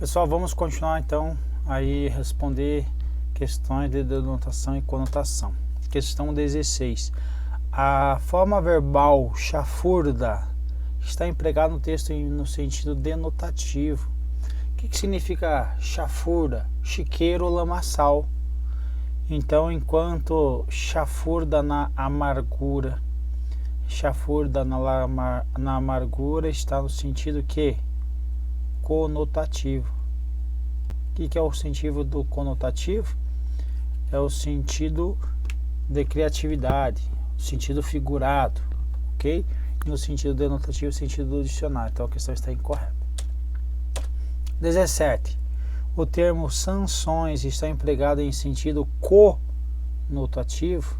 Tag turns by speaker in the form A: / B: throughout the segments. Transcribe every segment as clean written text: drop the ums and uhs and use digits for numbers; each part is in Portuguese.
A: Pessoal, vamos continuar então aí responder questões de denotação e conotação. Questão 16. A forma verbal chafurda está empregada no texto no sentido denotativo. O que significa chafurda? Chiqueiro ou lamaçal. Então, enquanto chafurda na amargura, chafurda na amargura está no sentido que? Conotativo. O que é o sentido do conotativo? É o sentido de criatividade, o sentido figurado, ok? E no sentido denotativo, o sentido do dicionário. Então a questão está incorreta. 17. O termo sanções está empregado em sentido conotativo,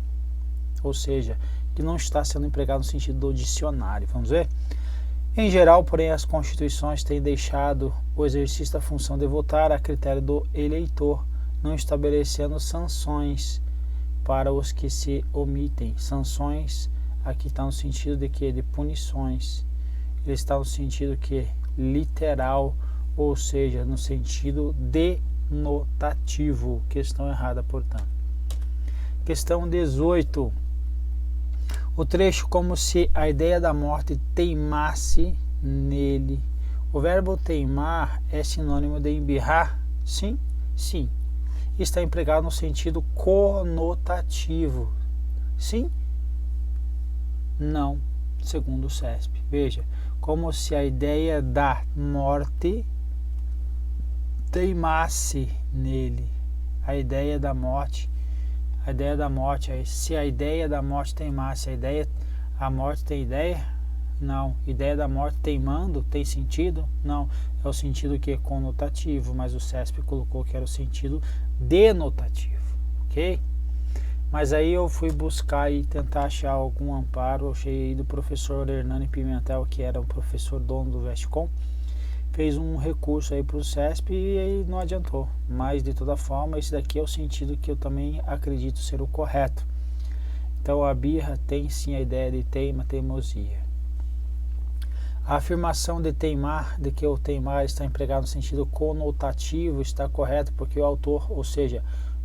A: ou seja, que não está sendo empregado no sentido do dicionário. Vamos ver? Em geral, porém, as constituições têm deixado o exercício da função de votar a critério do eleitor, não estabelecendo sanções para os que se omitem. Sanções aqui está no sentido de que? De punições. Ele está no sentido que? Literal, ou seja, no sentido denotativo. Questão errada, portanto. Questão 18. O trecho como se a ideia da morte teimasse nele. O verbo teimar é sinônimo de embirrar? Sim? Sim. Está empregado no sentido conotativo. Sim? Não, segundo o CESP. Veja, como se a ideia da morte teimasse nele. A ideia da morte, se a ideia da morte teimasse, a morte tem ideia? Não. Ideia da morte teimando tem sentido? Não. É o sentido que é conotativo, mas o CESP colocou que era o sentido denotativo, ok? Mas aí eu fui buscar e tentar achar algum amparo. Eu achei aí do professor Hernani Pimentel, que era o professor dono do Vestcom, fez um recurso aí para o CESP e aí não adiantou. Mas de toda forma, esse daqui é o sentido que eu também acredito ser o correto. Então a birra tem sim a ideia de teimosia. A afirmação de teimar, de que o teimar está empregado no sentido conotativo, está correto porque o autor, ou seja,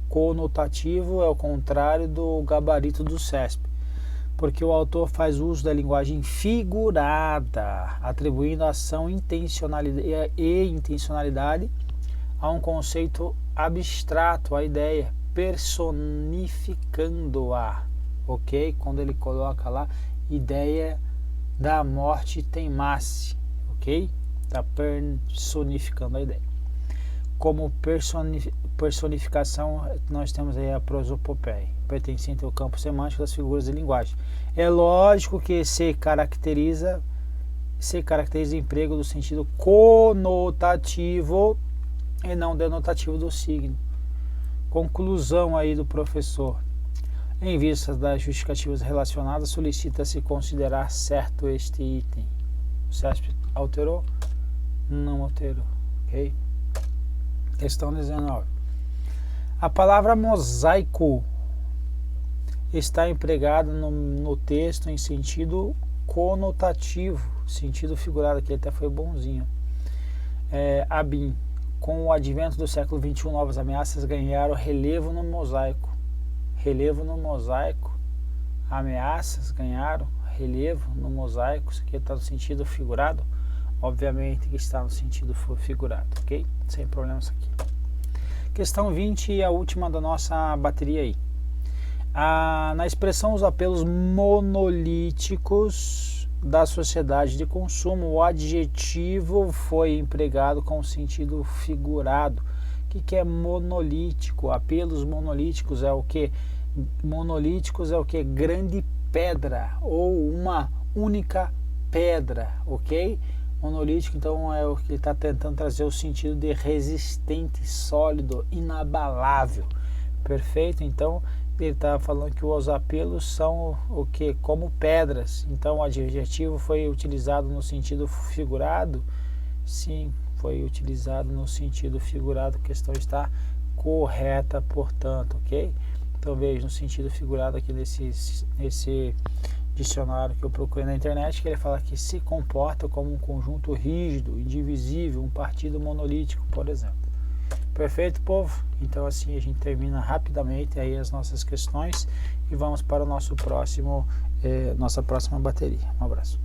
A: conotativo é o contrário do gabarito do CESP, porque o autor faz uso da linguagem figurada, atribuindo ação e intencionalidade a um conceito abstrato, a ideia, personificando-a, ok? Quando ele coloca lá, ideia da morte teimasse, ok? Está personificando a ideia. Como personificação, nós temos aí a prosopopeia, pertencente ao campo semântico das figuras de linguagem. É lógico que se caracteriza emprego do sentido conotativo e não denotativo do signo. Conclusão aí do professor. Em vista das justificativas relacionadas, solicita-se considerar certo este item. O CESP alterou? Não alterou, ok? Questão 19. A palavra mosaico está empregada no texto em sentido conotativo, sentido figurado, que até foi bonzinho. Abin, com o advento do século XXI, novas ameaças ganharam relevo no mosaico. Relevo no mosaico, ameaças ganharam relevo no mosaico. Isso aqui está no sentido figurado? Obviamente que está no sentido figurado, ok? Sem problema isso aqui. Questão 20 e a última da nossa bateria aí. Na expressão os apelos monolíticos da sociedade de consumo, o adjetivo foi empregado com sentido figurado. O que é monolítico? Apelos monolíticos é o que? Monolíticos é o que? Grande pedra ou uma única pedra, ok? Monolítico, então, é o que ele está tentando trazer o sentido de resistente, sólido, inabalável. Perfeito? Então, ele está falando que os apelos são o que? Como pedras. Então, o adjetivo foi utilizado no sentido figurado? Sim, foi utilizado no sentido figurado. A questão está correta, portanto, ok? Então veja, no sentido figurado aqui nesse dicionário que eu procurei na internet, que ele fala que se comporta como um conjunto rígido, indivisível, um partido monolítico, por exemplo. Perfeito, povo? Então assim a gente termina rapidamente aí as nossas questões e vamos para o nosso próximo, nossa próxima bateria. Um abraço.